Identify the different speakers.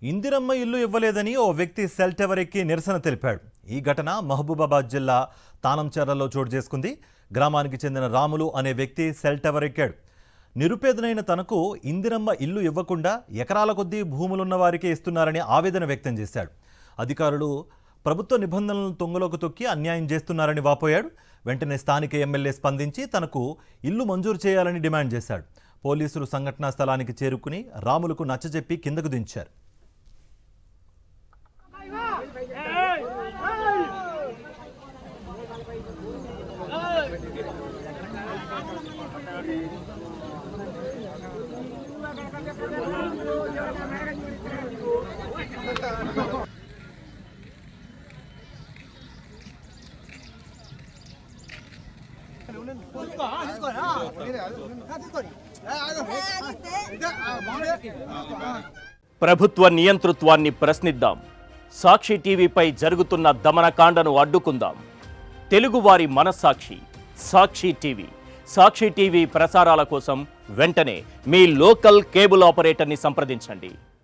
Speaker 1: ఇందిరమ్మ ఇల్లు ఇవ్వలేదని ఓ వ్యక్తి సెల్ టవర్ ఎక్కి నిరసన తెలిపాడు. ఈ ఘటన మహబూబాబాద్ జిల్లా తానంచెర్లలో చోటు చేసుకుంది. గ్రామానికి చెందిన రాములు అనే వ్యక్తి సెల్ టవర్ ఎక్కాడు. నిరుపేదనైన తనకు ఇందిరమ్మ ఇల్లు ఇవ్వకుండా ఎకరాల కొద్దీ భూములున్న వారికే ఇస్తున్నారని ఆవేదన వ్యక్తం చేశాడు. అధికారులు ప్రభుత్వ నిబంధనలను తొంగలోకి తొక్కి అన్యాయం చేస్తున్నారని వాపోయాడు. వెంటనే స్థానిక ఎమ్మెల్యే స్పందించి తనకు ఇల్లు మంజూరు చేయాలని డిమాండ్ చేశాడు. పోలీసులు సంఘటనా స్థలానికి చేరుకుని రాములకు నచ్చజెప్పి కిందకు దించారు.
Speaker 2: ప్రభుత్వ నియంతృత్వాన్ని ప్రశ్నిద్దాం. సాక్షి టీవీపై జరుగుతున్న దమనకాండను అడ్డుకుందాం. తెలుగువారి మనస్సాక్షి సాక్షి టీవీ. సాక్షి టీవీ ప్రసారాల కోసం వెంటనే మీ లోకల్ కేబుల్ ఆపరేటర్ని సంప్రదించండి.